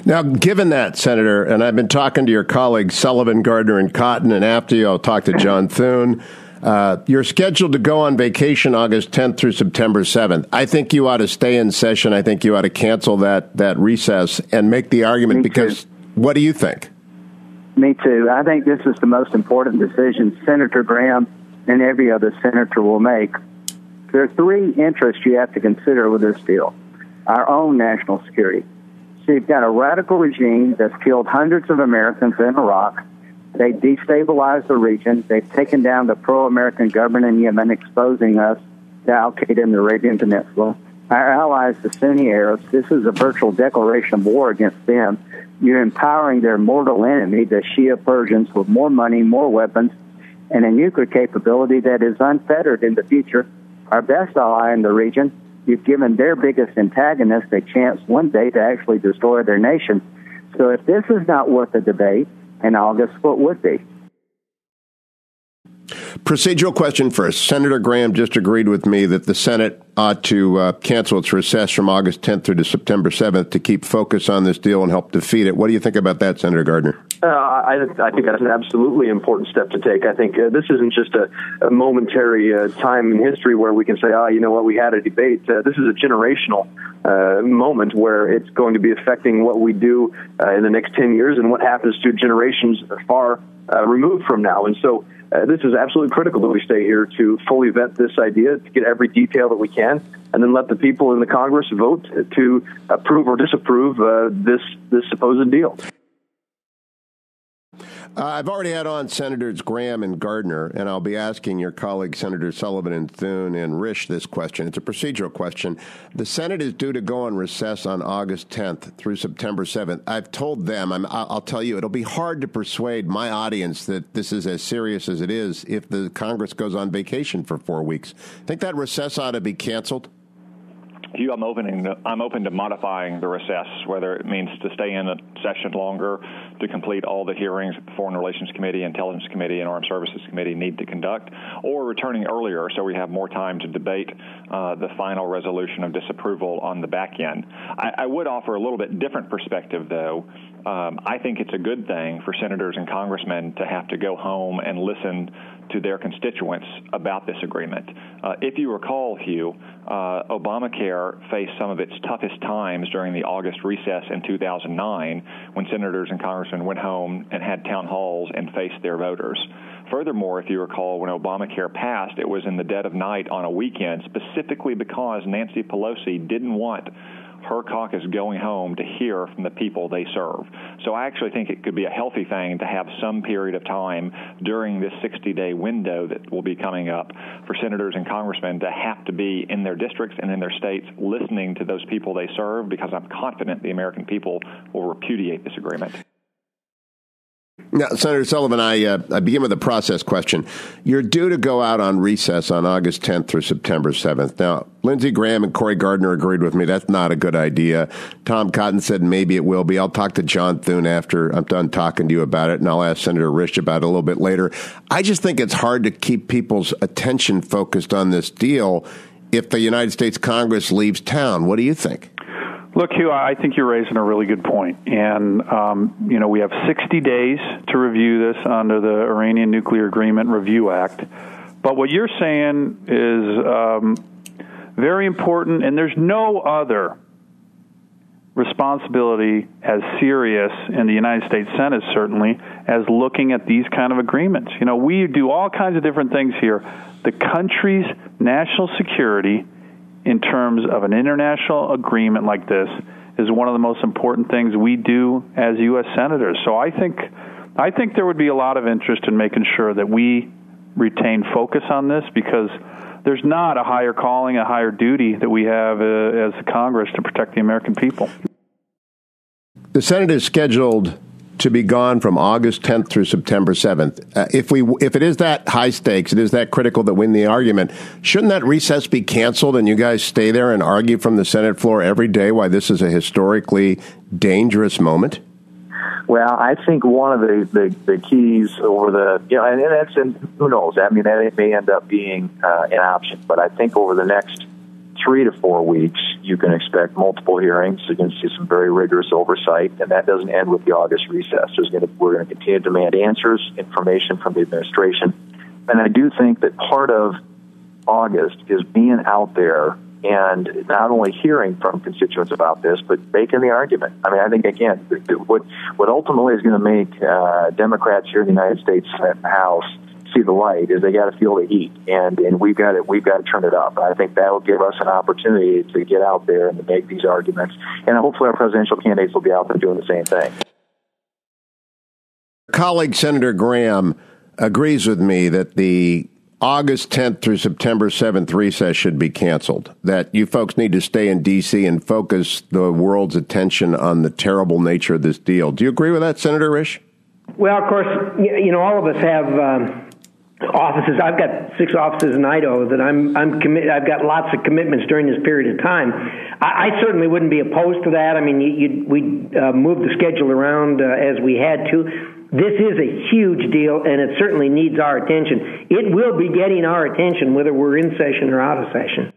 Now, given that, Senator, and I've been talking to your colleagues Sullivan, Gardner, and Cotton, and after you, I'll talk to John Thune. You're scheduled to go on vacation August 10th through September 7th. I think you ought to stay in session. I think you ought to cancel that recess and make the argument because what do you think? Me too. I think this is the most important decision Senator Graham and every other senator will make. There are three interests you have to consider with this deal. Our own national security. So you've got a radical regime that's killed hundreds of Americans in Iraq. They destabilized the region. They've taken down the pro-American government in Yemen, exposing us to al-Qaeda in the Arabian Peninsula. Our allies, the Sunni Arabs, this is a virtual declaration of war against them. You're empowering their mortal enemy, the Shia Persians, with more money, more weapons, and a nuclear capability that is unfettered in the future. Our best ally in the region, you've given their biggest antagonist a chance one day to actually destroy their nation. So if this is not worth a debate in August, what would be? Procedural question first. Senator Graham just agreed with me that the Senate ought to cancel its recess from August 10th through to September 7th to keep focus on this deal and help defeat it. What do you think about that, Senator Gardner? I think that's an absolutely important step to take. I think this isn't just a momentary time in history where we can say, you know what, we had a debate. This is a generational moment where it's going to be affecting what we do in the next 10 years and what happens to generations far removed from now. And so this is absolutely critical that we stay here to fully vet this idea, to get every detail that we can, and then let the people in the Congress vote to approve or disapprove this supposed deal. I've already had on Senators Graham and Gardner, and I'll be asking your colleagues, Senators Sullivan and Thune and Risch, this question. It's a procedural question. The Senate is due to go on recess on August 10th through September 7th. I've told them, I'll tell you, it'll be hard to persuade my audience that this is as serious as it is if the Congress goes on vacation for 4 weeks. Think that recess ought to be canceled? Hugh, I'm open to modifying the recess, whether it means to stay in a session longer, to complete all the hearings that the Foreign Relations Committee, Intelligence Committee, and Armed Services Committee need to conduct, or returning earlier so we have more time to debate the final resolution of disapproval on the back end. I would offer a little bit different perspective, though. I think it's a good thing for senators and congressmen to have to go home and listen to their constituents about this agreement. If you recall, Hugh, Obamacare faced some of its toughest times during the August recess in 2009 when senators and congressmen went home and had town halls and faced their voters. Furthermore, if you recall, when Obamacare passed, it was in the dead of night on a weekend, specifically because Nancy Pelosi didn't want her caucus going home to hear from the people they serve. So I actually think it could be a healthy thing to have some period of time during this 60-day window that will be coming up for senators and congressmen to have to be in their districts and in their states listening to those people they serve, because I'm confident the American people will repudiate this agreement. Now, Senator Sullivan, I begin with a process question. You're due to go out on recess on August 10th through September 7th. Now, Lindsey Graham and Cory Gardner agreed with me. That's not a good idea. Tom Cotton said maybe it will be. I'll talk to John Thune after I'm done talking to you about it, and I'll ask Senator Risch about it a little bit later. I just think it's hard to keep people's attention focused on this deal if the United States Congress leaves town. What do you think? Look, Hugh, I think you're raising a really good point. And, we have 60 days to review this under the Iranian Nuclear Agreement Review Act. But what you're saying is very important, and there's no other responsibility as serious in the United States Senate, certainly, as looking at these kind of agreements. We do all kinds of different things here. The country's national security in terms of an international agreement like this is one of the most important things we do as U.S. senators. So I think there would be a lot of interest in making sure that we retain focus on this, because there's not a higher calling, a higher duty that we have as Congress to protect the American people. The Senate is scheduled to be gone from August 10th through September 7th. If it is that high stakes, it is that critical to win the argument, shouldn't that recess be canceled and you guys stay there and argue from the Senate floor every day why this is a historically dangerous moment? Well, I think one of the keys over and who knows? I mean, that may end up being an option, but I think over the next 3 to 4 weeks, you can expect multiple hearings. You're going to see some very rigorous oversight, and that doesn't end with the August recess. We're going to continue to demand answers, information from the administration. And I do think that part of August is being out there and not only hearing from constituents about this, but making the argument. I mean, I think, again, what ultimately is going to make Democrats here in the United States House see the light is they got to feel the heat, and we've got to turn it up. I think that will give us an opportunity to get out there and to make these arguments, and hopefully our presidential candidates will be out there doing the same thing. Colleague Senator Graham agrees with me that the August 10th through September 7th recess should be canceled, that you folks need to stay in D.C. and focus the world's attention on the terrible nature of this deal. Do you agree with that, Senator Risch? Well, of course, all of us have offices. I've got 6 offices in Idaho that I'm committed. I've got lots of commitments during this period of time. I certainly wouldn't be opposed to that. I mean, we moved the schedule around as we had to. This is a huge deal, and it certainly needs our attention. It will be getting our attention whether we're in session or out of session.